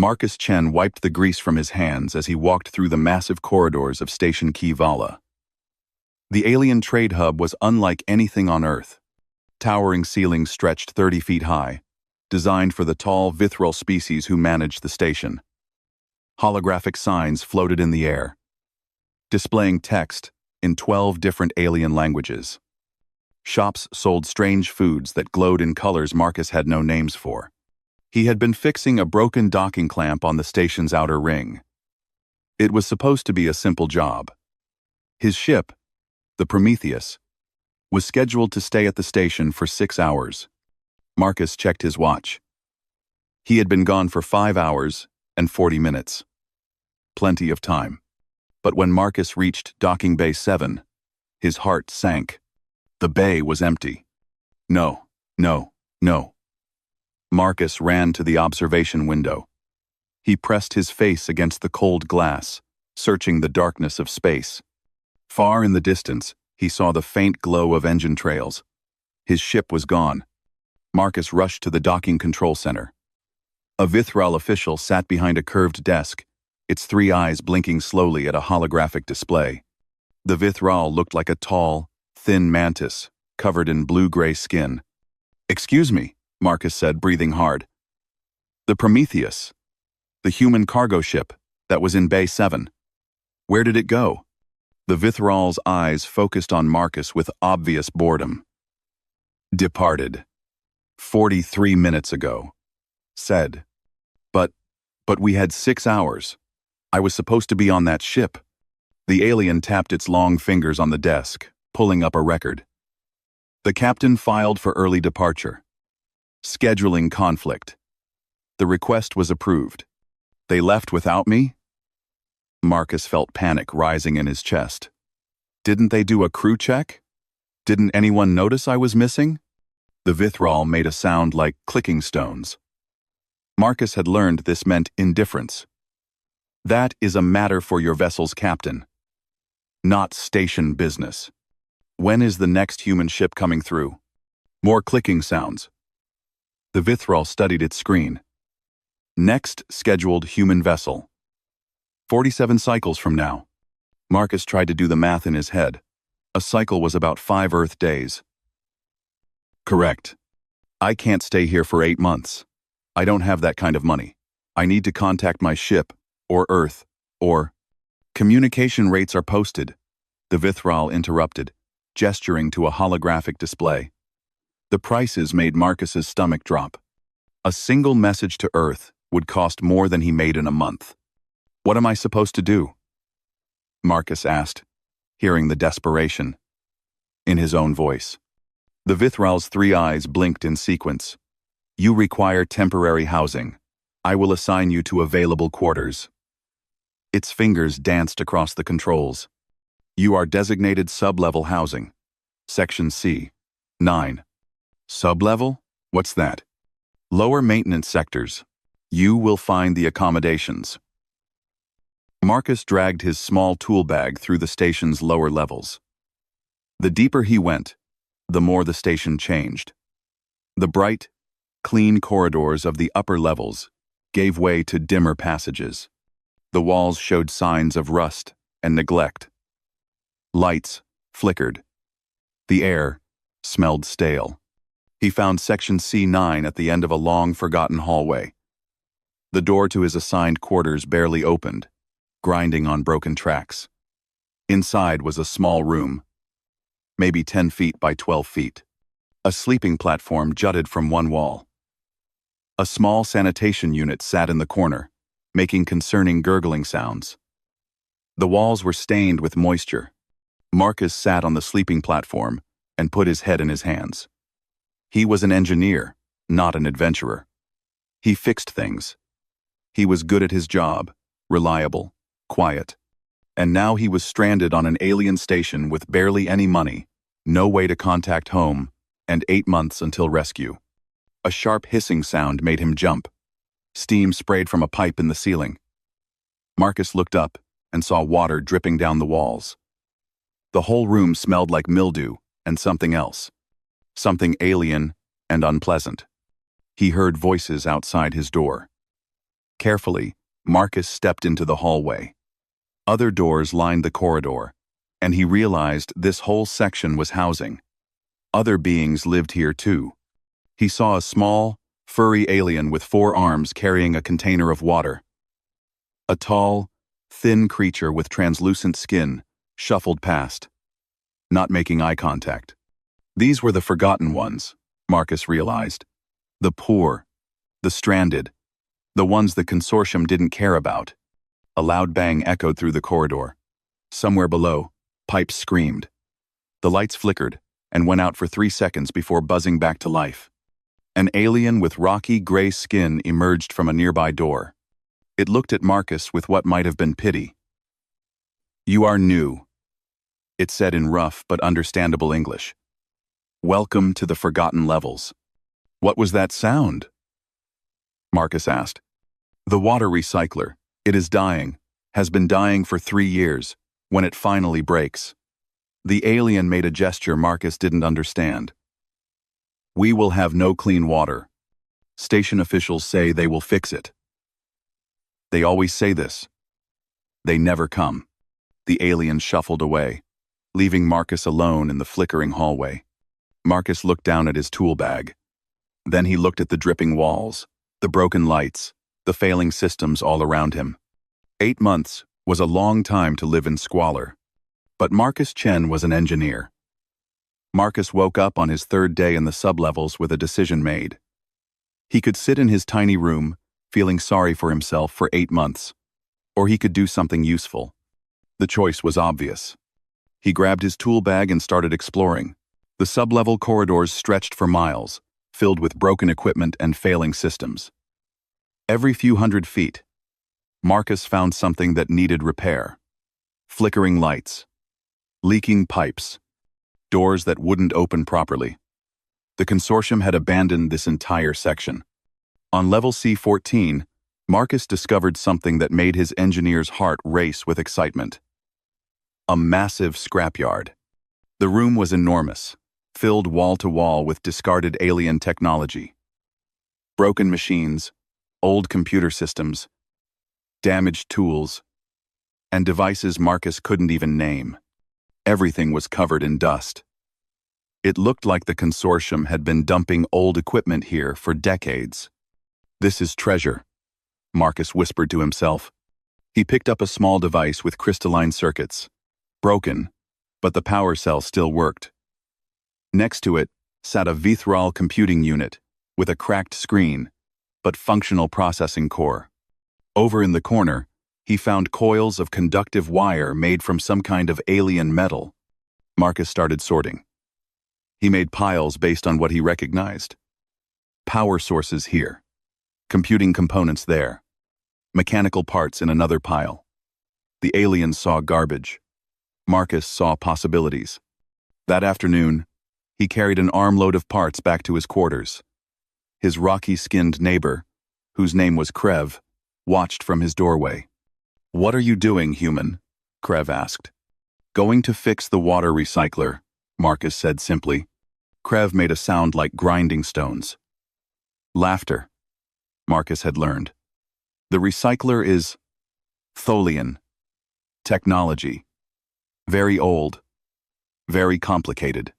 Marcus Chen wiped the grease from his hands as he walked through the massive corridors of Station Key Vala. The alien trade hub was unlike anything on Earth. Towering ceilings stretched 30 feet high, designed for the tall Vithral species who managed the station. Holographic signs floated in the air, displaying text in 12 different alien languages. Shops sold strange foods that glowed in colors Marcus had no names for. He had been fixing a broken docking clamp on the station's outer ring. It was supposed to be a simple job. His ship, the Prometheus, was scheduled to stay at the station for 6 hours. Marcus checked his watch. He had been gone for 5 hours and 40 minutes. Plenty of time. But when Marcus reached Docking Bay 7, his heart sank. The bay was empty. No. Marcus ran to the observation window. He pressed his face against the cold glass, searching the darkness of space. Far in the distance, he saw the faint glow of engine trails. His ship was gone. Marcus rushed to the docking control center. A Vithral official sat behind a curved desk, its 3 eyes blinking slowly at a holographic display. The Vithral looked like a tall, thin mantis, covered in blue-gray skin. "Excuse me," Marcus said, breathing hard. "The Prometheus, the human cargo ship that was in Bay 7. Where did it go?" The Vithral's eyes focused on Marcus with obvious boredom. "Departed. 43 minutes ago," said. But we had 6 hours. I was supposed to be on that ship." The alien tapped its long fingers on the desk, pulling up a record. The captain filed for early departure. Scheduling conflict. The request was approved. They left without me? Marcus felt panic rising in his chest. Didn't they do a crew check? Didn't anyone notice I was missing? The Vithral made a sound like clicking stones. Marcus had learned this meant indifference. That is a matter for your vessel's captain. Not station business. When is the next human ship coming through? More clicking sounds. The Vithral studied its screen. Next scheduled human vessel. 47 cycles from now. Marcus tried to do the math in his head. A cycle was about 5 Earth days. Correct. I can't stay here for 8 months. I don't have that kind of money. I need to contact my ship, or Earth, or... Communication rates are posted, the Vithral interrupted, gesturing to a holographic display. The prices made Marcus's stomach drop. A single message to Earth would cost more than he made in a month. What am I supposed to do? Marcus asked, hearing the desperation in his own voice. The Vithral's 3 eyes blinked in sequence. You require temporary housing. I will assign you to available quarters. Its fingers danced across the controls. You are designated sub-level housing. Section C. 9. Sub-level? What's that? Lower maintenance sectors. You will find the accommodations. Marcus dragged his small tool bag through the station's lower levels. The deeper he went, the more the station changed. The bright, clean corridors of the upper levels gave way to dimmer passages. The walls showed signs of rust and neglect. Lights flickered. The air smelled stale. He found Section C9 at the end of a long, forgotten hallway. The door to his assigned quarters barely opened, grinding on broken tracks. Inside was a small room, maybe 10 feet by 12 feet. A sleeping platform jutted from one wall. A small sanitation unit sat in the corner, making concerning gurgling sounds. The walls were stained with moisture. Marcus sat on the sleeping platform and put his head in his hands. He was an engineer, not an adventurer. He fixed things. He was good at his job, reliable, quiet. And now he was stranded on an alien station with barely any money, no way to contact home, and 8 months until rescue. A sharp hissing sound made him jump. Steam sprayed from a pipe in the ceiling. Marcus looked up and saw water dripping down the walls. The whole room smelled like mildew and something else. Something alien and unpleasant. He heard voices outside his door. Carefully, Marcus stepped into the hallway. Other doors lined the corridor, and he realized this whole section was housing. Other beings lived here too. He saw a small, furry alien with 4 arms carrying a container of water. A tall, thin creature with translucent skin shuffled past, not making eye contact. These were the forgotten ones, Marcus realized. The poor, the stranded, the ones the consortium didn't care about. A loud bang echoed through the corridor. Somewhere below, pipes screamed. The lights flickered and went out for 3 seconds before buzzing back to life. An alien with rocky gray skin emerged from a nearby door. It looked at Marcus with what might have been pity. "You are new," it said in rough but understandable English. "Welcome to the Forgotten Levels." "What was that sound?" Marcus asked. "The water recycler. It is dying, has been dying for 3 years, when it finally breaks." The alien made a gesture Marcus didn't understand. "We will have no clean water. Station officials say they will fix it. They always say this. They never come." The alien shuffled away, leaving Marcus alone in the flickering hallway. Marcus looked down at his tool bag. Then he looked at the dripping walls, the broken lights, the failing systems all around him. 8 months was a long time to live in squalor. But Marcus Chen was an engineer. Marcus woke up on his 3rd day in the sublevels with a decision made. He could sit in his tiny room, feeling sorry for himself for 8 months, or he could do something useful. The choice was obvious. He grabbed his tool bag and started exploring. The sublevel corridors stretched for miles, filled with broken equipment and failing systems. Every few hundred feet, Marcus found something that needed repair. Flickering lights, leaking pipes, doors that wouldn't open properly. The consortium had abandoned this entire section. On level C14, Marcus discovered something that made his engineer's heart race with excitement. A massive scrapyard. The room was enormous, filled wall to wall with discarded alien technology. Broken machines, old computer systems, damaged tools, and devices Marcus couldn't even name. Everything was covered in dust. It looked like the consortium had been dumping old equipment here for decades. "This is treasure," Marcus whispered to himself. He picked up a small device with crystalline circuits. Broken, but the power cell still worked. Next to it sat a Vithral computing unit with a cracked screen, but functional processing core. Over in the corner, he found coils of conductive wire made from some kind of alien metal. Marcus started sorting. He made piles based on what he recognized. Power sources here. Computing components there. Mechanical parts in another pile. The aliens saw garbage. Marcus saw possibilities. That afternoon, he carried an armload of parts back to his quarters. His rocky-skinned neighbor, whose name was Krev, watched from his doorway. "What are you doing, human?" Krev asked. "Going to fix the water recycler," Marcus said simply. Krev made a sound like grinding stones. Laughter, Marcus had learned. The recycler is Tholian technology. Very old, very complicated.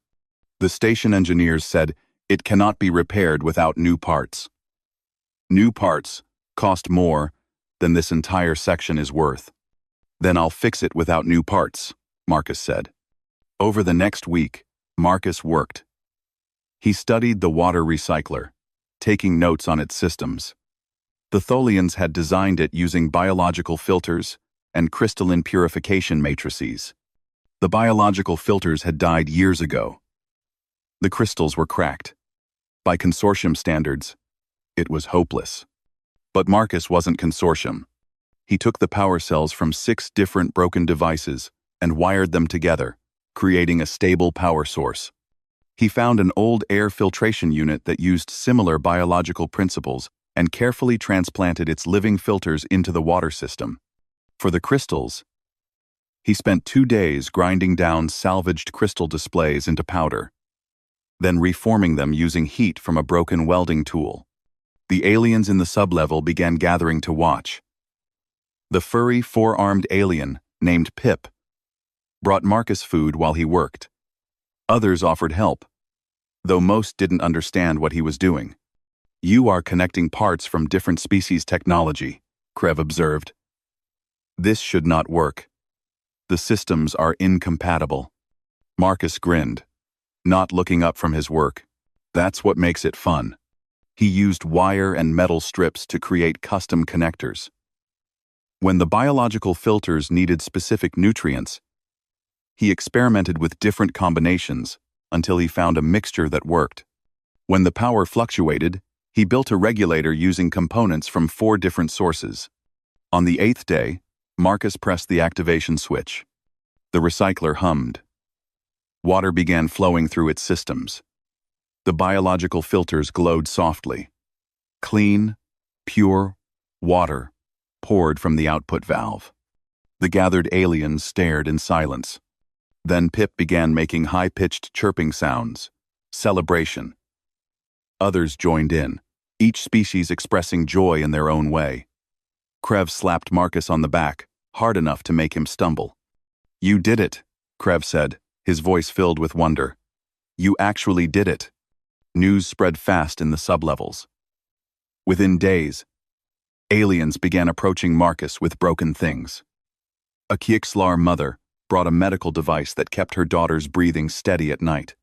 The station engineers said it cannot be repaired without new parts. New parts cost more than this entire section is worth. "Then I'll fix it without new parts," Marcus said. Over the next week, Marcus worked. He studied the water recycler, taking notes on its systems. The Tholians had designed it using biological filters and crystalline purification matrices. The biological filters had died years ago. The crystals were cracked. By consortium standards, it was hopeless. But Marcus wasn't consortium. He took the power cells from 6 different broken devices and wired them together, creating a stable power source. He found an old air filtration unit that used similar biological principles and carefully transplanted its living filters into the water system. For the crystals, he spent 2 days grinding down salvaged crystal displays into powder, then reforming them using heat from a broken welding tool. The aliens in the sublevel began gathering to watch. The furry, four-armed alien, named Pip, brought Marcus food while he worked. Others offered help, though most didn't understand what he was doing. "You are connecting parts from different species technology," Krev observed. "This should not work. The systems are incompatible." Marcus grinned, not looking up from his work. That's what makes it fun. He used wire and metal strips to create custom connectors. When the biological filters needed specific nutrients, he experimented with different combinations until he found a mixture that worked. When the power fluctuated, he built a regulator using components from 4 different sources. On the 8th day, Marcus pressed the activation switch. The recycler hummed. Water began flowing through its systems. The biological filters glowed softly. Clean, pure water poured from the output valve. The gathered aliens stared in silence. Then Pip began making high-pitched chirping sounds. Celebration. Others joined in, each species expressing joy in their own way. Krev slapped Marcus on the back, hard enough to make him stumble. "You did it," Krev said, his voice filled with wonder. "You actually did it." News spread fast in the sublevels. Within days, aliens began approaching Marcus with broken things. A Kixlar mother brought a medical device that kept her daughter's breathing steady at night.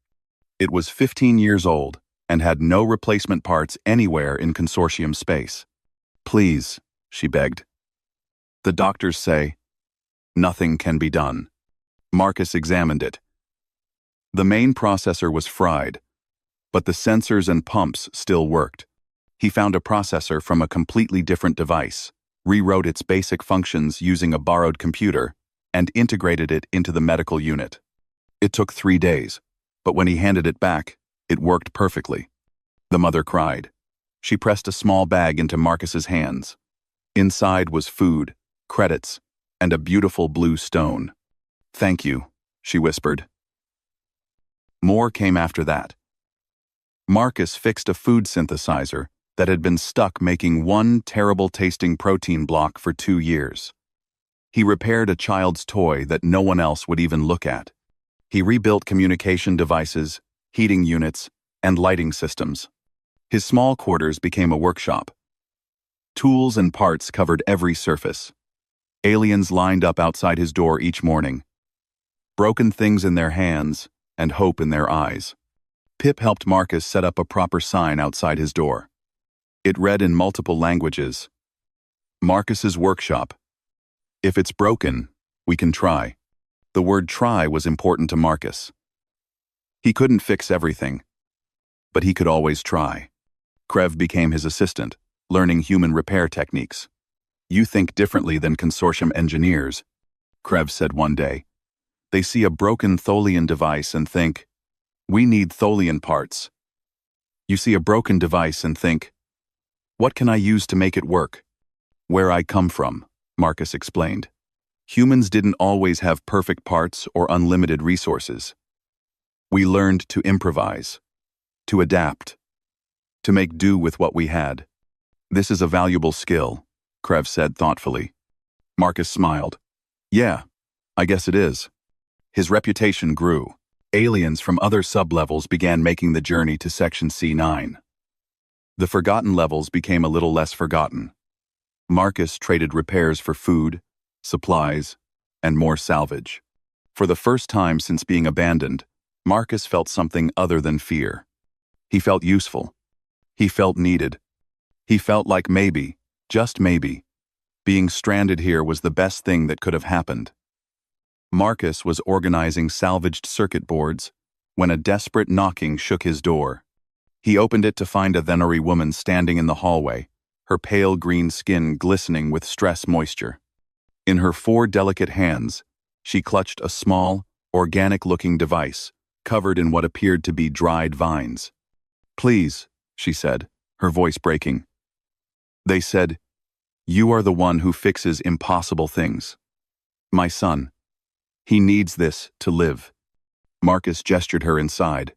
It was 15 years old and had no replacement parts anywhere in consortium space. "Please," she begged. "The doctors say nothing can be done." Marcus examined it. The main processor was fried, but the sensors and pumps still worked. He found a processor from a completely different device, rewrote its basic functions using a borrowed computer, and integrated it into the medical unit. It took 3 days, but when he handed it back, it worked perfectly. The mother cried. She pressed a small bag into Marcus's hands. Inside was food, credits, and a beautiful blue stone. "Thank you," she whispered. More came after that. Marcus fixed a food synthesizer that had been stuck making one terrible-tasting protein block for 2 years. He repaired a child's toy that no one else would even look at. He rebuilt communication devices, heating units, and lighting systems. His small quarters became a workshop. Tools and parts covered every surface. Aliens lined up outside his door each morning, broken things in their hands and hope in their eyes. Pip helped Marcus set up a proper sign outside his door. It read in multiple languages, "Marcus's workshop. If it's broken, we can try." The word "try" was important to Marcus. He couldn't fix everything, but he could always try. Krev became his assistant, learning human repair techniques. "You think differently than consortium engineers," Krev said one day. "They see a broken Tholian device and think, we need Tholian parts. You see a broken device and think, what can I use to make it work?" "Where I come from," Marcus explained. "Humans didn't always have perfect parts or unlimited resources. We learned to improvise, to adapt, to make do with what we had. This is a valuable skill," Krev said thoughtfully. Marcus smiled. "Yeah, I guess it is." His reputation grew. Aliens from other sublevels began making the journey to Section C9. The forgotten levels became a little less forgotten. Marcus traded repairs for food, supplies, and more salvage. For the first time since being abandoned, Marcus felt something other than fear. He felt useful. He felt needed. He felt like maybe, just maybe, being stranded here was the best thing that could have happened. Marcus was organizing salvaged circuit boards when a desperate knocking shook his door. He opened it to find a Thenori woman standing in the hallway, her pale green skin glistening with stress moisture. In her 4 delicate hands, she clutched a small, organic-looking device covered in what appeared to be dried vines. "Please," she said, her voice breaking. "They said, you are the one who fixes impossible things. My son. He needs this to live." Marcus gestured her inside.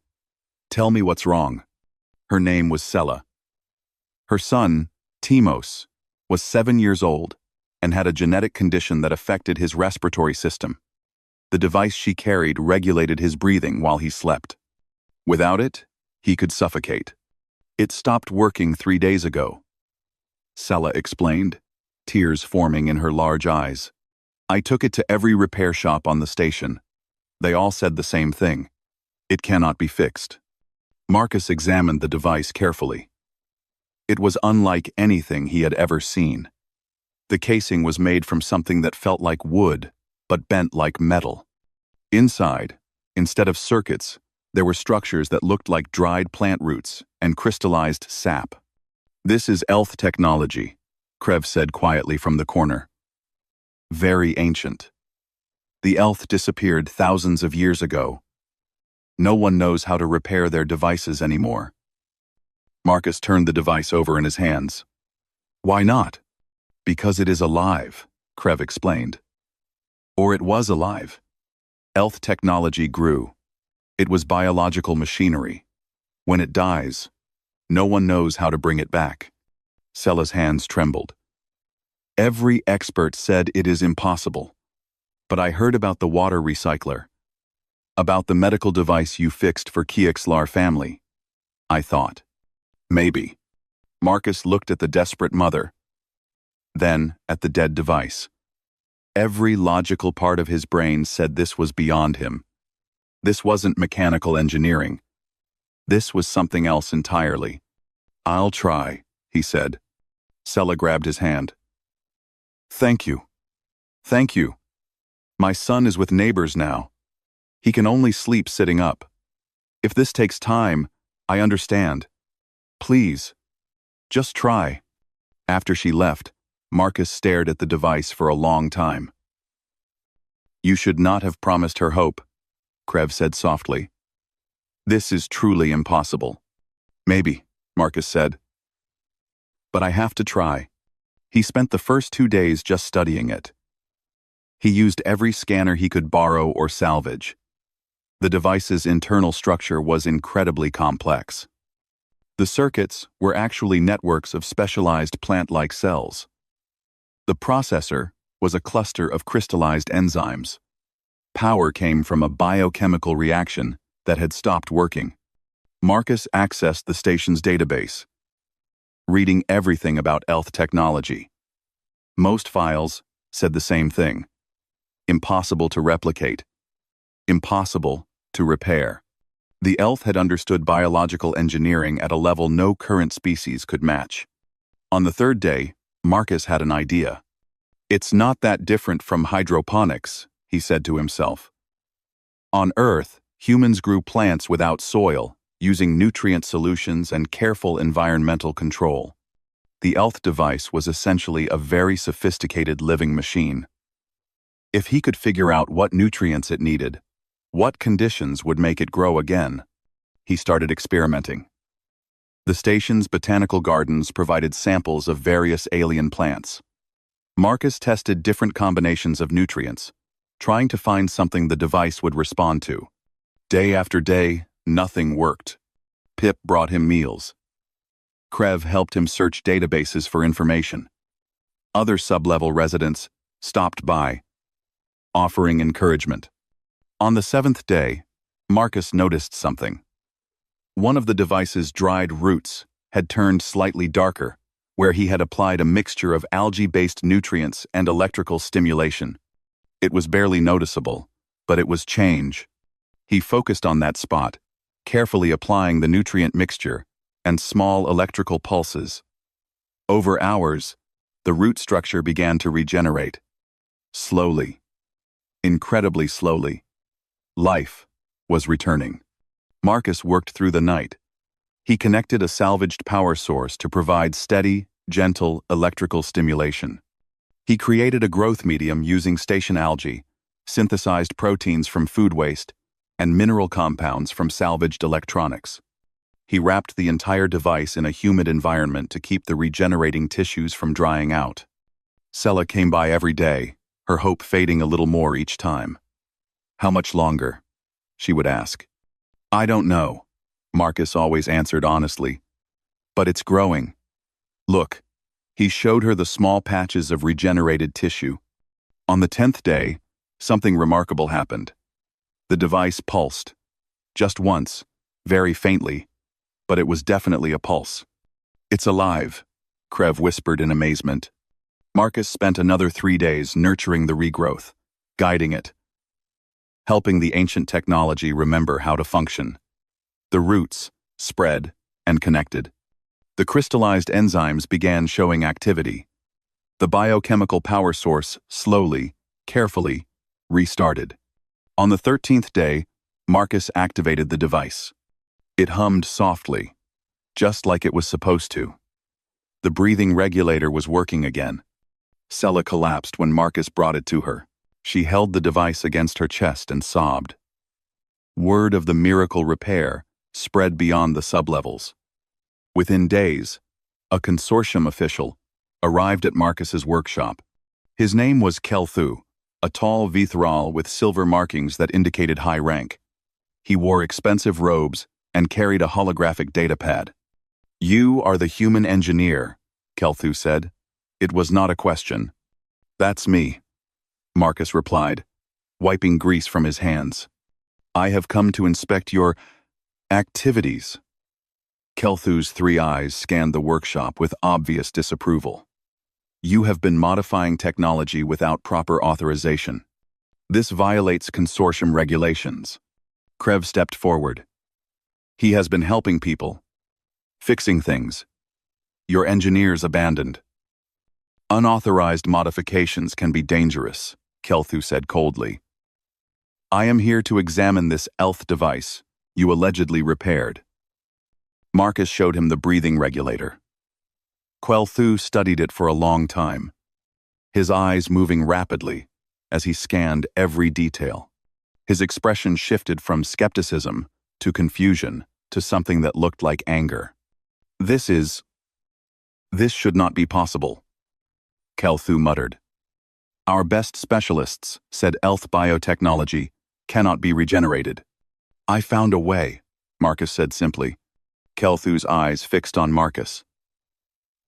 "Tell me what's wrong." Her name was Sella. Her son, Timos, was 7 years old and had a genetic condition that affected his respiratory system. The device she carried regulated his breathing while he slept. Without it, he could suffocate. It stopped working 3 days ago, Sela explained, tears forming in her large eyes. I took it to every repair shop on the station. They all said the same thing. It cannot be fixed. Marcus examined the device carefully. It was unlike anything he had ever seen. The casing was made from something that felt like wood, but bent like metal. Inside, instead of circuits, there were structures that looked like dried plant roots and crystallized sap. This is ELF technology, Krev said quietly from the corner. Very ancient. The ELF disappeared thousands of years ago. No one knows how to repair their devices anymore. Marcus turned the device over in his hands. Why not? Because it is alive, Krev explained. Or it was alive. ELF technology grew. It was biological machinery. When it dies, no one knows how to bring it back. Sela's hands trembled. Every expert said it is impossible. But I heard about the water recycler. About the medical device you fixed for Kiexlar family. I thought. Maybe. Marcus looked at the desperate mother. Then at the dead device. Every logical part of his brain said this was beyond him. This wasn't mechanical engineering. This was something else entirely. I'll try, he said. Sela grabbed his hand. Thank you. Thank you. My son is with neighbors now. He can only sleep sitting up. If this takes time, I understand. Please, just try. After she left, Marcus stared at the device for a long time. You should not have promised her hope, Krev said softly. This is truly impossible. Maybe, Marcus said. But I have to try. He spent the first 2 days just studying it. He used every scanner he could borrow or salvage. The device's internal structure was incredibly complex. The circuits were actually networks of specialized plant-like cells. The processor was a cluster of crystallized enzymes. Power came from a biochemical reaction that had stopped working. Marcus accessed the station's database, reading everything about ELF technology. Most files said the same thing. Impossible to replicate. Impossible to repair. The ELF had understood biological engineering at a level no current species could match. On the 3rd day, Marcus had an idea. It's not that different from hydroponics, he said to himself. On Earth, humans grew plants without soil, using nutrient solutions and careful environmental control. The ELF device was essentially a very sophisticated living machine. If he could figure out what nutrients it needed, what conditions would make it grow again, he started experimenting. The station's botanical gardens provided samples of various alien plants. Marcus tested different combinations of nutrients, trying to find something the device would respond to. Day after day, nothing worked. Pip brought him meals. Krev helped him search databases for information. Other sub-level residents stopped by, offering encouragement. On the 7th day, Marcus noticed something. One of the device's dried roots had turned slightly darker, where he had applied a mixture of algae-based nutrients and electrical stimulation. It was barely noticeable, but it was change. He focused on that spot, carefully applying the nutrient mixture and small electrical pulses. Over hours, the root structure began to regenerate. Slowly, incredibly slowly, life was returning. Marcus worked through the night. He connected a salvaged power source to provide steady, gentle electrical stimulation. He created a growth medium using station algae, synthesized proteins from food waste, and mineral compounds from salvaged electronics. He wrapped the entire device in a humid environment to keep the regenerating tissues from drying out. Sela came by every day, her hope fading a little more each time. How much longer? She would ask. I don't know, Marcus always answered honestly. But it's growing. Look, he showed her the small patches of regenerated tissue. On the 10th day, something remarkable happened. The device pulsed. Just once, very faintly, but it was definitely a pulse. "It's alive," Krev whispered in amazement. Marcus spent another 3 days nurturing the regrowth, guiding it, helping the ancient technology remember how to function. The roots spread and connected. The crystallized enzymes began showing activity. The biochemical power source slowly, carefully, restarted. On the 13th day, Marcus activated the device. It hummed softly, just like it was supposed to. The breathing regulator was working again. Sella collapsed when Marcus brought it to her. She held the device against her chest and sobbed. Word of the miracle repair spread beyond the sublevels. Within days, a consortium official arrived at Marcus's workshop. His name was Kelthu, a tall Vithral with silver markings that indicated high rank. He wore expensive robes and carried a holographic datapad. "You are the human engineer," Kelthu said. It was not a question. "That's me," Marcus replied, wiping grease from his hands. "I have come to inspect your activities." Kelthu's 3 eyes scanned the workshop with obvious disapproval. "You have been modifying technology without proper authorization. This violates consortium regulations." Krev stepped forward. "He has been helping people, fixing things. Your engineers abandoned." "Unauthorized modifications can be dangerous," Kelthu said coldly. "I am here to examine this ELF device you allegedly repaired." Marcus showed him the breathing regulator. Kelthu studied it for a long time, his eyes moving rapidly as he scanned every detail. His expression shifted from skepticism to confusion to something that looked like anger. This should not be possible," Kelthu muttered. "Our best specialists said ELF biotechnology cannot be regenerated." "I found a way," Marcus said simply. Kelthu's eyes fixed on Marcus.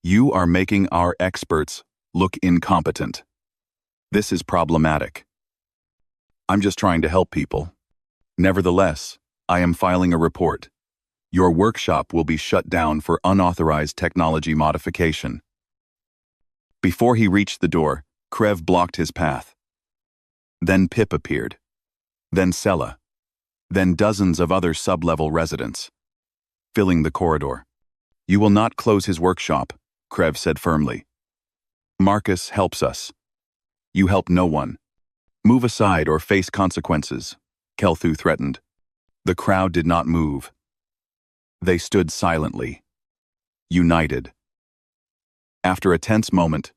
"You are making our experts look incompetent. This is problematic." "I'm just trying to help people. Nevertheless, I am filing a report. Your workshop will be shut down for unauthorized technology modification." Before he reached the door, Krev blocked his path. Then Pip appeared. Then Sella. Then dozens of other sub-level residents, filling the corridor. "You will not close his workshop," Krev said firmly. "Marcus helps us. You help no one. Move aside or face consequences," Kelthu threatened. The crowd did not move. They stood silently, united. After a tense moment,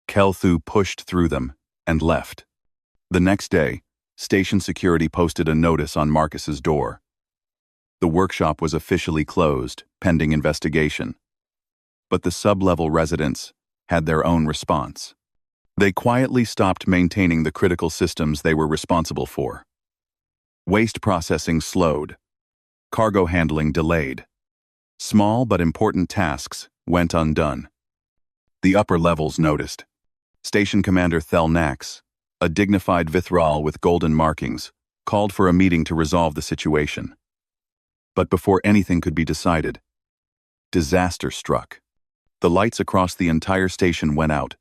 Kelthu pushed through them and left. The next day, station security posted a notice on Marcus's door. The workshop was officially closed, pending investigation. But the sub-level residents had their own response. They quietly stopped maintaining the critical systems they were responsible for. Waste processing slowed. Cargo handling delayed. Small but important tasks went undone. The upper levels noticed. Station Commander Thelnax, a dignified Vithral with golden markings, called for a meeting to resolve the situation. But before anything could be decided, disaster struck. The lights across the entire station went out.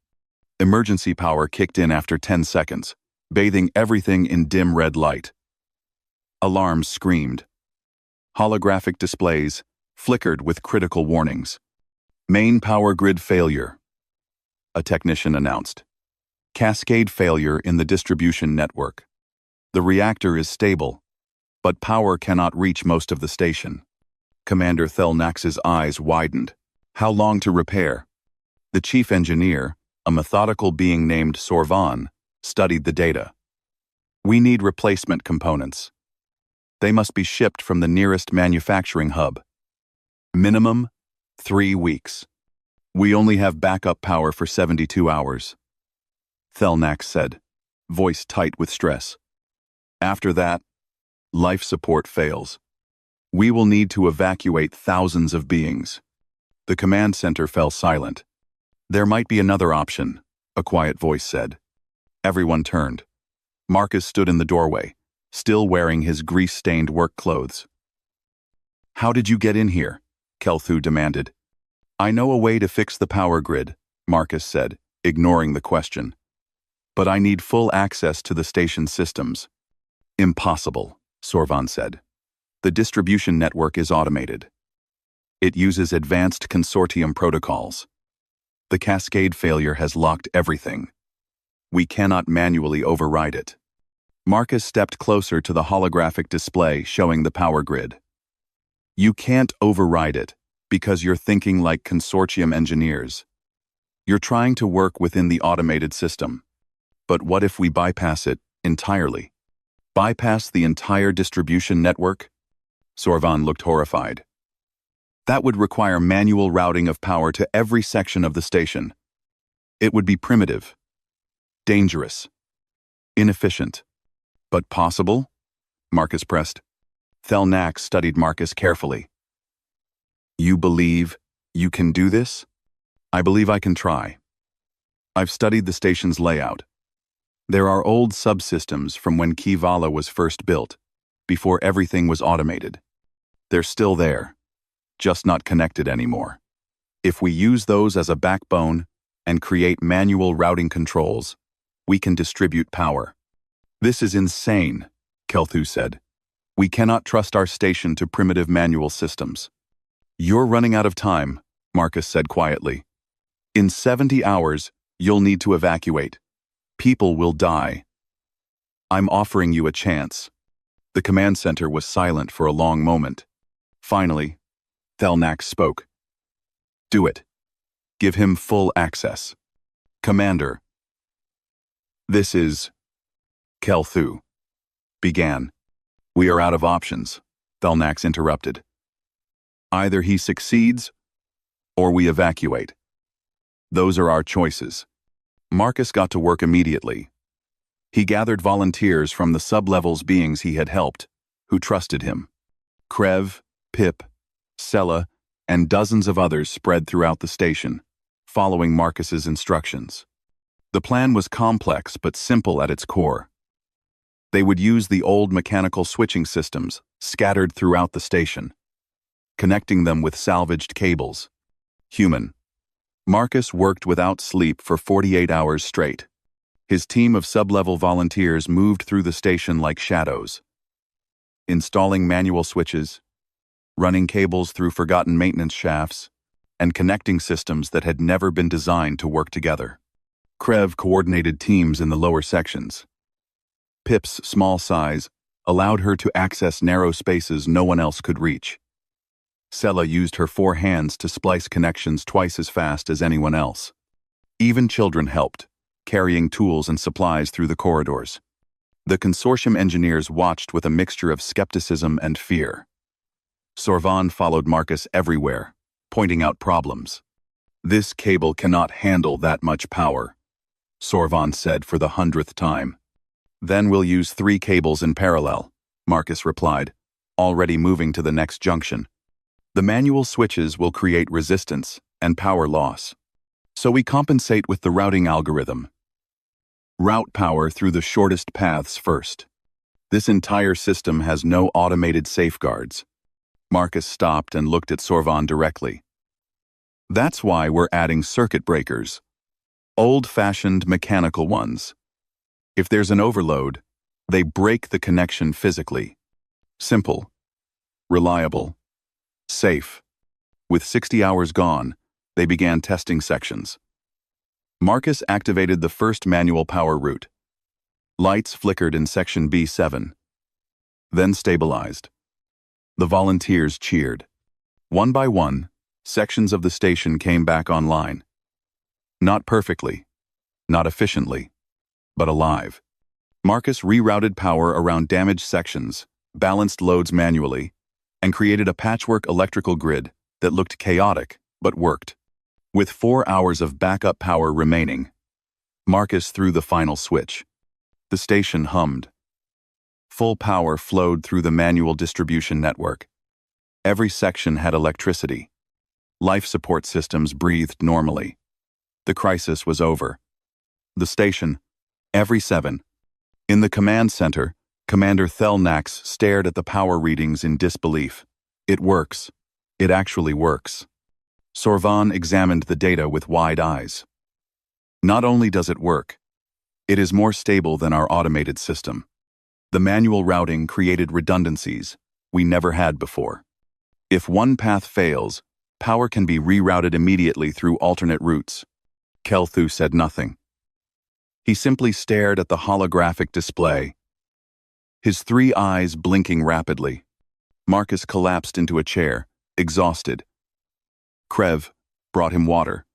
Emergency power kicked in after 10 seconds, bathing everything in dim red light. Alarms screamed. Holographic displays flickered with critical warnings. "Main power grid failure," a technician announced. "Cascade failure in the distribution network. The reactor is stable, but power cannot reach most of the station." Commander Thelnax's eyes widened. "How long to repair?" The chief engineer, a methodical being named Sorvan, studied the data. "We need replacement components. They must be shipped from the nearest manufacturing hub. Minimum 3 weeks. We only have backup power for 72 hours. Thelnax said, voice tight with stress. "After that, life support fails. We will need to evacuate thousands of beings." The command center fell silent. "There might be another option," a quiet voice said. Everyone turned. Marcus stood in the doorway, still wearing his grease-stained work clothes. "How did you get in here?" Kelthu demanded. "I know a way to fix the power grid," Marcus said, ignoring the question. "But I need full access to the station's systems." "Impossible," Sorvan said. "The distribution network is automated. It uses advanced consortium protocols. The cascade failure has locked everything. We cannot manually override it." Marcus stepped closer to the holographic display showing the power grid. "You can't override it because you're thinking like consortium engineers. You're trying to work within the automated system. But what if we bypass it entirely? Bypass the entire distribution network?" Sorvan looked horrified. "That would require manual routing of power to every section of the station. It would be primitive, dangerous, inefficient. But possible?" Marcus pressed. Thelnack studied Marcus carefully. "You believe you can do this?" "I believe I can try. I've studied the station's layout. There are old subsystems from when Kivala was first built, before everything was automated. They're still there, just not connected anymore. If we use those as a backbone and create manual routing controls, we can distribute power." "This is insane," Kelthu said. "We cannot trust our station to primitive manual systems." "You're running out of time," Marcus said quietly. "In 70 hours, you'll need to evacuate. People will die. I'm offering you a chance." The command center was silent for a long moment. Finally, Thelnack spoke. "Do it. Give him full access." "Commander." "This is..." Kelthu began. "We are out of options," Thelnax interrupted. "Either he succeeds, or we evacuate. Those are our choices." Marcus got to work immediately. He gathered volunteers from the sub-levels beings he had helped, who trusted him. Krev, Pip, Sella, and dozens of others spread throughout the station, following Marcus's instructions. The plan was complex but simple at its core. They would use the old mechanical switching systems scattered throughout the station, connecting them with salvaged cables. Human. Marcus worked without sleep for 48 hours straight. His team of sub-level volunteers moved through the station like shadows, installing manual switches, running cables through forgotten maintenance shafts, and connecting systems that had never been designed to work together. Krev coordinated teams in the lower sections. Pip's small size allowed her to access narrow spaces no one else could reach. Sella used her 4 hands to splice connections twice as fast as anyone else. Even children helped, carrying tools and supplies through the corridors. The consortium engineers watched with a mixture of skepticism and fear. Sorvan followed Marcus everywhere, pointing out problems. "This cable cannot handle that much power," Sorvan said for the 100th time. "Then we'll use 3 cables in parallel," Marcus replied, already moving to the next junction. "The manual switches will create resistance and power loss. So we compensate with the routing algorithm. Route power through the shortest paths first. This entire system has no automated safeguards." Marcus stopped and looked at Sorvan directly. "That's why we're adding circuit breakers. Old-fashioned mechanical ones. If there's an overload, they break the connection physically. Simple, reliable, safe." With 60 hours gone, they began testing sections. Marcus activated the first manual power route. Lights flickered in section B7, then stabilized. The volunteers cheered. One by one, sections of the station came back online. Not perfectly, not efficiently, but alive. Marcus rerouted power around damaged sections, balanced loads manually, and created a patchwork electrical grid that looked chaotic but worked. With 4 hours of backup power remaining, Marcus threw the final switch. The station hummed. Full power flowed through the manual distribution network. Every section had electricity. Life support systems breathed normally. The crisis was over. The station, every 7. In the command center, Commander Thelnax stared at the power readings in disbelief. It works. It actually works. Sorvan examined the data with wide eyes. Not only does it work, it is more stable than our automated system. The manual routing created redundancies we never had before. If one path fails, power can be rerouted immediately through alternate routes. Kelthu said nothing. He simply stared at the holographic display, his 3 eyes blinking rapidly. Marcus collapsed into a chair, exhausted. Krev brought him water.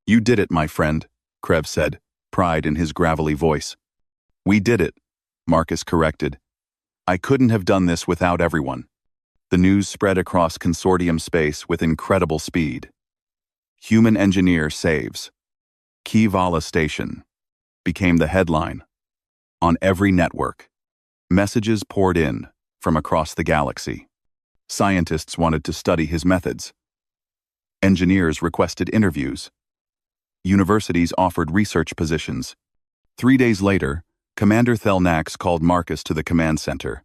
"You did it, my friend," Krev said, pride in his gravelly voice. "We did it," Marcus corrected. "I couldn't have done this without everyone." The news spread across consortium space with incredible speed. "Human engineer saves. Key-Vala station," became the headline. On every network, messages poured in from across the galaxy. Scientists wanted to study his methods. Engineers requested interviews. Universities offered research positions. 3 days later, Commander Thelnax called Marcus to the command center.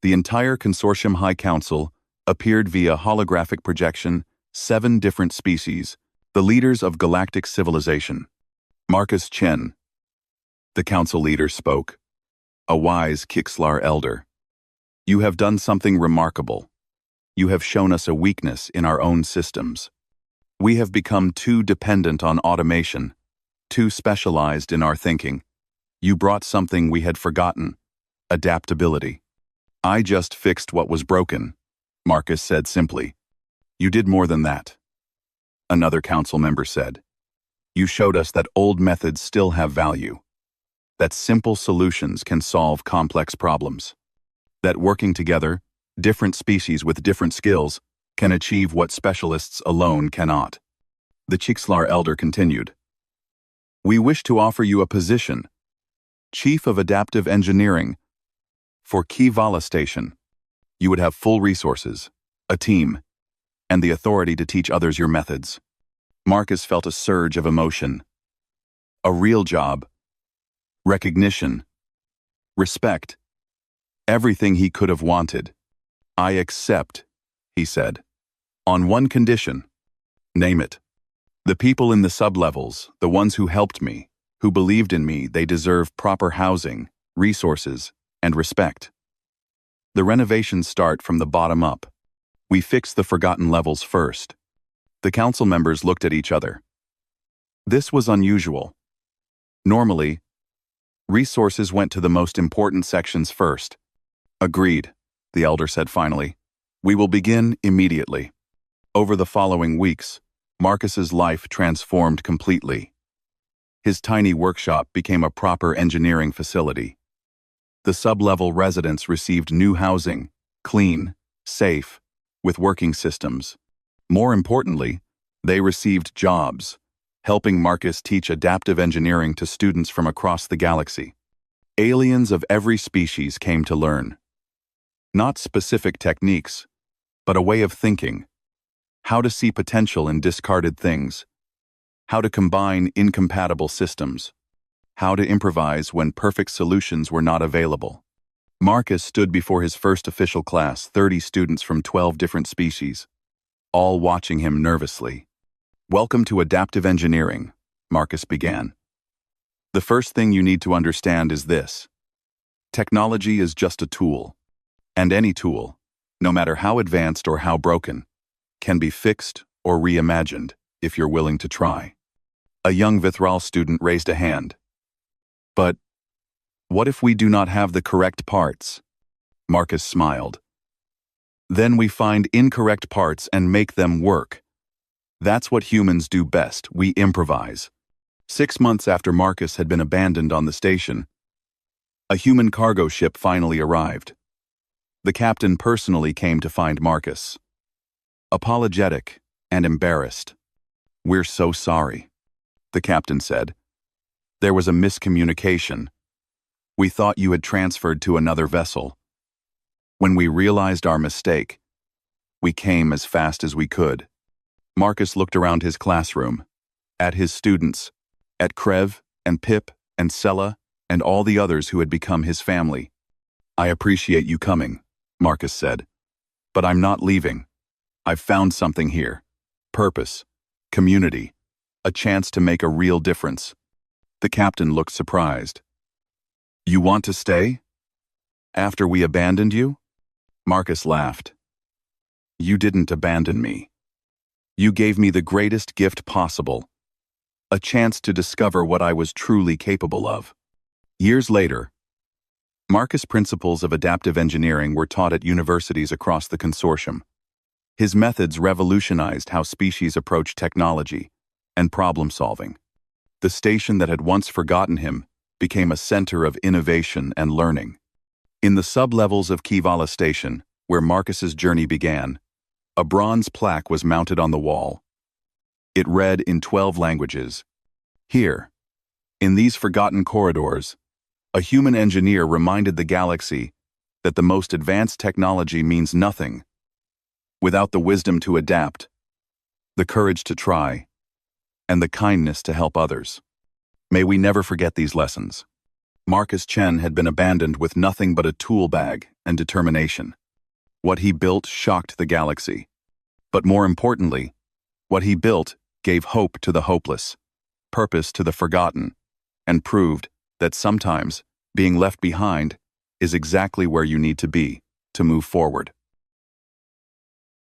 The entire Consortium High Council appeared via holographic projection, 7 different species, the leaders of galactic civilization. Marcus Chen, the council leader, spoke, a wise Kixlar elder. "You have done something remarkable. You have shown us a weakness in our own systems. We have become too dependent on automation, too specialized in our thinking. You brought something we had forgotten, adaptability." "I just fixed what was broken," Marcus said simply. "You did more than that," another council member said. "You showed us that old methods still have value, that simple solutions can solve complex problems, that working together, different species with different skills, can achieve what specialists alone cannot." The Chixlar elder continued, "We wish to offer you a position, Chief of Adaptive Engineering, for Key-Vala Station. You would have full resources, a team, and the authority to teach others your methods." Marcus felt a surge of emotion. A real job, recognition, respect, everything he could have wanted. "I accept," he said, "on one condition." "Name it." "The people in the sublevels, the ones who helped me, who believed in me, they deserve proper housing, resources, and respect. The renovations start from the bottom up. We fix the forgotten levels first." The council members looked at each other. This was unusual. Normally, resources went to the most important sections first. "Agreed," the elder said finally. "We will begin immediately." Over the following weeks, Marcus's life transformed completely. His tiny workshop became a proper engineering facility. The sub-level residents received new housing, clean, safe, with working systems. More importantly, they received jobs, helping Marcus teach adaptive engineering to students from across the galaxy. Aliens of every species came to learn. Not specific techniques, but a way of thinking. How to see potential in discarded things. How to combine incompatible systems. How to improvise when perfect solutions were not available. Marcus stood before his first official class, 30 students from 12 different species, all watching him nervously. "Welcome to Adaptive Engineering," Marcus began. "The first thing you need to understand is this. Technology is just a tool, and any tool, no matter how advanced or how broken, can be fixed or reimagined if you're willing to try." A young Vithral student raised a hand. "But what if we do not have the correct parts?" Marcus smiled. "Then we find incorrect parts and make them work. That's what humans do best, we improvise." 6 months after Marcus had been abandoned on the station, a human cargo ship finally arrived. The captain personally came to find Marcus. Apologetic and embarrassed. "We're so sorry," the captain said. "There was a miscommunication. We thought you had transferred to another vessel. When we realized our mistake, we came as fast as we could." Marcus looked around his classroom, at his students, at Krev and Pip and Sella and all the others who had become his family. "I appreciate you coming," Marcus said. "But I'm not leaving. I've found something here. Purpose, community, a chance to make a real difference." The captain looked surprised. "You want to stay? After we abandoned you?" Marcus laughed. "You didn't abandon me. You gave me the greatest gift possible, a chance to discover what I was truly capable of." Years later, Marcus' principles of adaptive engineering were taught at universities across the consortium. His methods revolutionized how species approach technology and problem-solving. The station that had once forgotten him became a center of innovation and learning. In the sub-levels of Kivala Station, where Marcus's journey began, a bronze plaque was mounted on the wall. It read in 12 languages, "Here, in these forgotten corridors, a human engineer reminded the galaxy that the most advanced technology means nothing without the wisdom to adapt, the courage to try, and the kindness to help others." May we never forget these lessons. Marcus Chen had been abandoned with nothing but a tool bag and determination. What he built shocked the galaxy. But more importantly, what he built gave hope to the hopeless, purpose to the forgotten, and proved that sometimes being left behind is exactly where you need to be to move forward.